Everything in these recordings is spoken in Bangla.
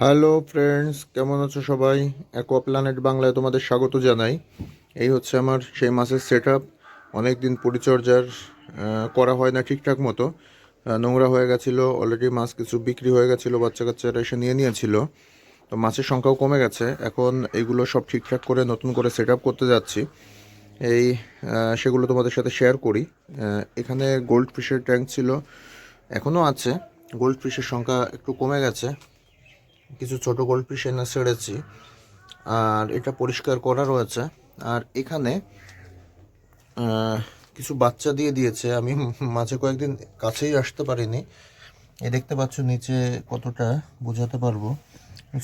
হ্যালো ফ্রেন্ডস, কেমন আছো সবাই? অ্যাকোয়া প্ল্যানেট বাংলায় তোমাদের স্বাগত জানাই। এই হচ্ছে আমার সেই মাছের সেট আপ। অনেক দিন পরিচর্যার করা হয় না ঠিকঠাক মতো। নোংরা হয়ে গেছিলো, অলরেডি মাছ কিছু বিক্রি হয়ে গেছিলো, বাচ্চা কাচ্চারা এসে নিয়ে নিয়েছিল। তো মাছের সংখ্যাও কমে গেছে। এখন এগুলো সব ঠিকঠাক করে নতুন করে সেট আপ করতে যাচ্ছি। এই সেগুলো তোমাদের সাথে শেয়ার করি। এখানে গোল্ড ফিশের ট্যাঙ্ক ছিল, এখনও আছে। গোল্ড ফিশের সংখ্যা একটু কমে গেছে, কিছু ছোট গোল্ড ফিশ এনে ছেড়েছি, আর এটা পরিষ্কার করা রয়েছে। আর এখানে কিছু বাচ্চা দিয়ে দিয়েছে, আমি মাঝে কয়েকদিন কাছেই আসতে পারিনি। এই দেখতে পাচ্ছ নিচে কতটা, বোঝাতে পারবো।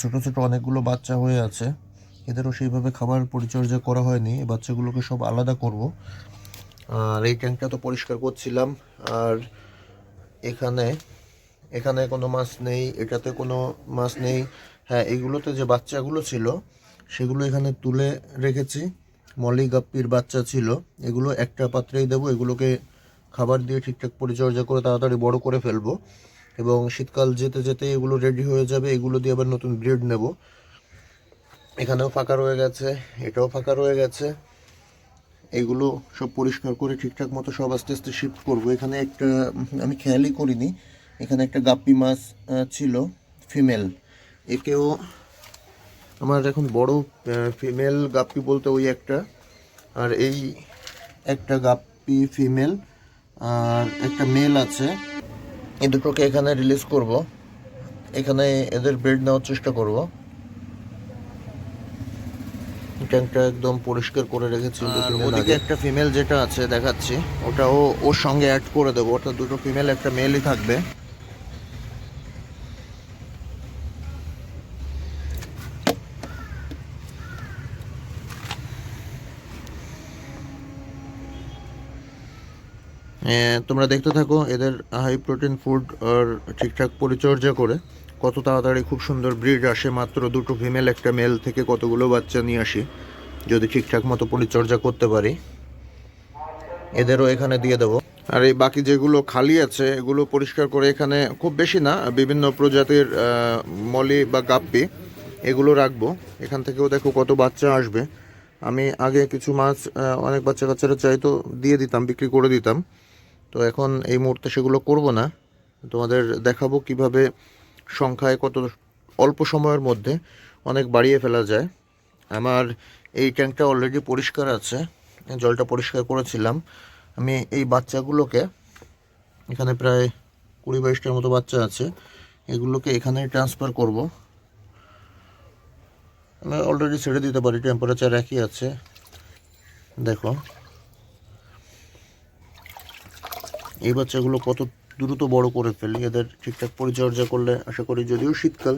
ছোট ছোট অনেকগুলো বাচ্চা হয়ে আছে, এদেরও সেইভাবে খাবার পরিচর্যা করা হয়নি। এই বাচ্চাগুলোকে সব আলাদা করব। আর এই ট্যাঙ্কটা তো পরিষ্কার করছিলাম। আর এখানে এখানে কোনো মাছ নেই, এটাতে কোনো মাছ নেই। হ্যাঁ, এইগুলোতে যে বাচ্চাগুলো ছিল সেগুলো এখানে তুলে রেখেছি। মলি গাপ্পির বাচ্চা ছিল, এগুলো একটা পাত্রেই দেবো। এগুলোকে খাবার দিয়ে ঠিকঠাক পরিচর্যা করে তাড়াতাড়ি বড় করে ফেলবো, এবং শীতকাল যেতে যেতে এগুলো রেডি হয়ে যাবে। এগুলো দিয়ে আবার নতুন ব্রিড নেব। এখানেও ফাঁকা রয়ে গেছে, এটাও ফাঁকা রয়ে গেছে। এগুলো সব পরিষ্কার করে ঠিকঠাক মতো সব আস্তে আস্তে শিফট করবো। এখানে একটা আমি খেয়ালই করিনি, এখানে একটা গাপ্পি মাছ ছিল, ফিমেল। একেও আমার এখন বড় ফিমেল গাপ্পি বলতে ওই একটা, আর এই একটা গাপ্পি ফিমেল, আর একটা মেল আছে। এই দুটোকে এখানে রিলিজ করব, এখানে এদের ব্রিড নেওয়ার চেষ্টা করব। ট্যাঙ্কটা একদম পরিষ্কার করে রেখেছি। ওদিকে একটা ফিমেল যেটা আছে দেখাচ্ছি, ওটাও ওর সঙ্গে অ্যাড করে দেবো। অর্থাৎ দুটো ফিমেল একটা মেলই থাকবে। তোমরা দেখতে থাকো এদের হাই প্রোটিন ফুড আর ঠিকঠাক পরিচর্যা করে কত তাড়াতাড়ি খুব সুন্দর ব্রিড আসে। মাত্র দুটো ফিমেল একটা মেল থেকে কতগুলো বাচ্চা নিয়ে আসি যদি ঠিকঠাক মতো পরিচর্যা করতে পারি। এদেরও এখানে দিয়ে দেবো। আর এই বাকি যেগুলো খালি আছে এগুলো পরিষ্কার করে, এখানে খুব বেশি না, বিভিন্ন প্রজাতির মলি বা গাপ্পি এগুলো রাখবো। এখান থেকেও দেখো কত বাচ্চা আসবে। আমি আগে কিছু মাছ অনেক বাচ্চা কাচ্চারা চাইতো দিয়ে দিতাম, বিক্রি করে দিতাম। তো এখন এই মুহূর্তে সেগুলো করব না, তোমাদের দেখাবো কিভাবে সংখ্যায় কত অল্প সময়ের মধ্যে অনেক বাড়িয়ে ফেলা যায়। আমার এই ট্যাঙ্কটা অলরেডি পরিষ্কার আছে, জলটা পরিষ্কার করেছিলাম। আমি এই বাচ্চাগুলোকে, এখানে প্রায় 20-22টার মতো বাচ্চা আছে, এগুলোকে এখানে ট্রান্সফার করব। আমি অলরেডি ছেড়ে দিতে পারি, টেম্পারেচার একই আছে। দেখো এই বাচ্চাগুলো কত দ্রুত বড় করে ফেলি। এদের ঠিকঠাক পরিচর্যা করলে আশা করি, যদিও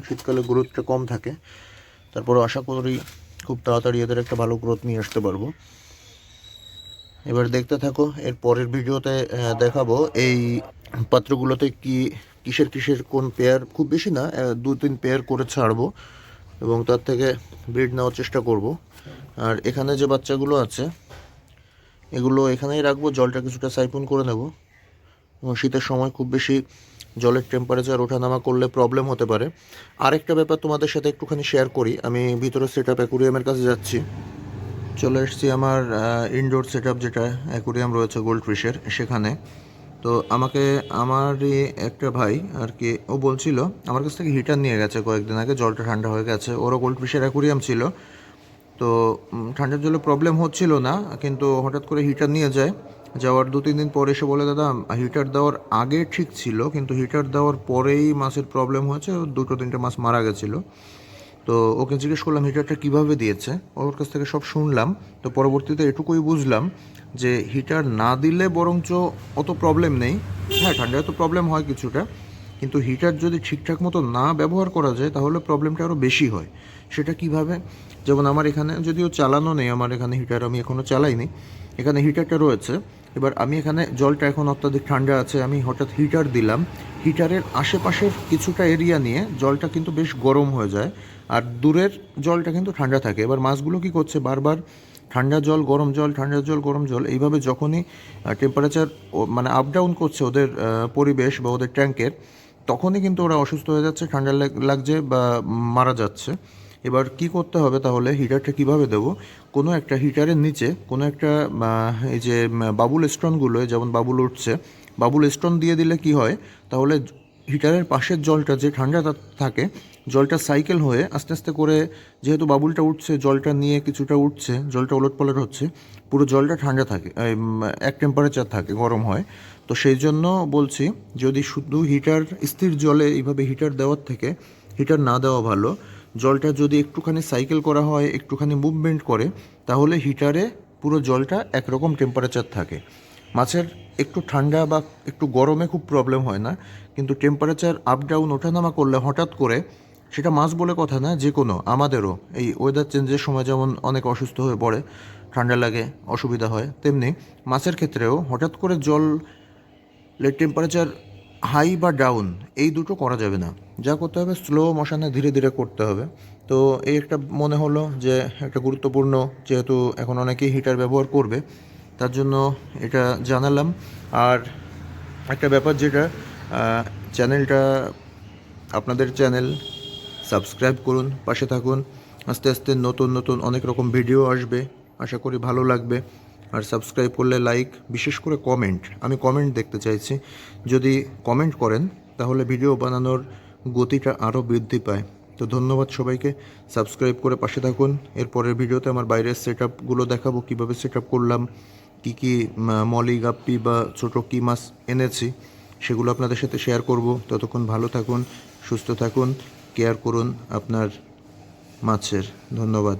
শীতকালে গ্রোথটা কম থাকে, তারপরও আশা করি খুব তাড়াতাড়ি এদের একটা ভালো গ্রোথ নিয়ে আসতে পারবো। এবার দেখতে থাকো, এর পরের ভিডিওতে দেখাবো এই পাত্রগুলোতে কিসের কোন পেয়ার, খুব বেশি না, 2-3 পেয়ার করে ছাড়বো এবং তার থেকে ব্রিড নেওয়ার চেষ্টা করব। আর এখানে যে বাচ্চাগুলো আছে এগুলো এখানেই রাখবো, জলটা কিছুটা সাইফন করে নেব। এবং শীতের সময় খুব বেশি জলের টেম্পারেচার ওঠানামা করলে প্রবলেম হতে পারে। আরেকটা ব্যাপার তোমাদের সাথে একটুখানি শেয়ার করি। আমি ভিতরে সেট আপ অ্যাকুরিয়ামের কাছে যাচ্ছি, চলে এসেছি আমার ইনডোর সেট আপ, যেটা অ্যাকুরিয়াম রয়েছে গোল্ড ফিশের সেখানে। তো আমারই একটা ভাই আর কি, ও বলছিল আমার কাছ থেকে হিটার নিয়ে গেছে কয়েকদিন আগে, জলটা ঠান্ডা হয়ে গেছে। ওরও গোল্ড ফিশের অ্যাকুরিয়াম ছিল। তো ঠান্ডার জলে প্রবলেম হচ্ছিল না, কিন্তু হঠাৎ করে হিটার নিয়ে যায়। যাওয়ার 2-3 দিন পর এসে বলে, দাদা হিটার দেওয়ার আগে ঠিক ছিল, কিন্তু হিটার দেওয়ার পরেই মাছের প্রবলেম হয়েছে, 2-3টে মাছ মারা গেছিলো। তো ওকে জিজ্ঞেস করলাম হিটারটা কীভাবে দিয়েছে, ওর কাছ থেকে সব শুনলাম। তো পরবর্তীতে এটুকুই বুঝলাম যে হিটার না দিলে বরঞ্চ অত প্রবলেম নেই। হ্যাঁ, ঠান্ডায় তো প্রবলেম হয় কিছুটা, কিন্তু হিটার যদি ঠিকঠাক মতো না ব্যবহার করা যায় তাহলে প্রবলেমটা আরও বেশি হয়। সেটা কিভাবে? যেমন আমার এখানে যদিও চালানো নেই, আমার এখানে হিটার আমি এখনও চালাইনি, এখানে হিটারটা রয়েছে। এবার আমি এখানে, জলটা এখন অত্যাধিক ঠান্ডা আছে, আমি হঠাৎ হিটার দিলাম, হিটারের আশেপাশের কিছুটা এরিয়া নিয়ে জলটা কিন্তু বেশ গরম হয়ে যায়, আর দূরের জলটা কিন্তু ঠান্ডা থাকে। এবার মাছগুলো কী করছে, বারবার ঠান্ডা জল গরম জল, ঠান্ডা জল গরম জল, এইভাবে যখনই টেম্পারেচার মানে আপ ডাউন করছে ওদের পরিবেশ বা ওদের ট্যাঙ্কের, তখনই কিন্তু ওরা অসুস্থ হয়ে যাচ্ছে, ঠান্ডা লাগছে বা মারা যাচ্ছে। এবার কি করতে হবে তাহলে, হিটারটা কিভাবে দেবো? কোনো একটা হিটারের নিচে কোনো একটা এই যে বাবুল স্টোনগুলো, যেমন বাবুল উঠছে, বাবুল স্টোন দিয়ে দিলে কি হয়, তাহলে হিটারের পাশের জলটা যে ঠান্ডাটা থাকে, জলটা সাইকেল হয়ে আস্তে আস্তে করে, যেহেতু বাবুলটা উঠছে, জলটা নিয়ে কিছুটা উঠছে, জলটা ওলটপালট হচ্ছে, পুরো জলটা ঠান্ডা থাকে, এক টেম্পারেচার থাকে, গরম হয়। তো সেই জন্য বলছি, যদি শুধু হিটার স্থির জলে এইভাবে হিটার দেওয়ার থেকে হিটার না দেওয়া ভালো। জলটা যদি একটুখানি সাইকেল করা হয়, একটুখানি মুভমেন্ট করে, তাহলে হিটারে পুরো জলটা একরকম টেম্পারেচার থাকে। মাছের একটু ঠান্ডা বা একটু গরমে খুব প্রবলেম হয় না, কিন্তু টেম্পারেচার আপ ডাউন ওঠানামা করলে হঠাৎ করে, সেটা মাছ বলে কথা না, যে কোনো আমাদেরও এই ওয়েদার চেঞ্জের সময় যেমন অনেক অসুস্থ হয়ে পড়ে, ঠান্ডা লাগে, অসুবিধা হয়, তেমনি মাছের ক্ষেত্রেও হঠাৎ করে জলের টেম্পারেচার হাই বা ডাউন এই দুটো করা যাবে না। যা করতে হবে, স্লো মোশনে ধীরে ধীরে করতে হবে। তো এই একটা মনে হলো যে একটা গুরুত্বপূর্ণ, যেহেতু এখন অনেকেই হিটার ব্যবহার করবে, তার জন্য এটা জানালাম। আর একটা ব্যাপার, যেটা চ্যানেলটা, আপনাদের চ্যানেল, সাবস্ক্রাইব করুন, পাশে থাকুন। আস্তে আস্তে নতুন নতুন অনেক রকম ভিডিও আসবে, আশা করি ভালো লাগবে। আর সাবস্ক্রাইব করলে লাইক, বিশেষ করে কমেন্ট, আমি কমেন্ট দেখতে চাইছি। যদি কমেন্ট করেন তাহলে ভিডিও বানানোর গতিটা আরও বৃদ্ধি পায়। তো ধন্যবাদ সবাইকে, সাবস্ক্রাইব করে পাশে থাকুন। এরপরের ভিডিওতে আমার বাইরের সেট আপগুলো দেখাবো, কীভাবে সেট আপ করলাম, কী কী মলি, গাপ্পি বা ছোটো কী মাছ এনেছি, সেগুলো আপনাদের সাথে শেয়ার করব। ততক্ষণ ভালো থাকুন, সুস্থ থাকুন, কেয়ার করুন আপনার মাছের। ধন্যবাদ।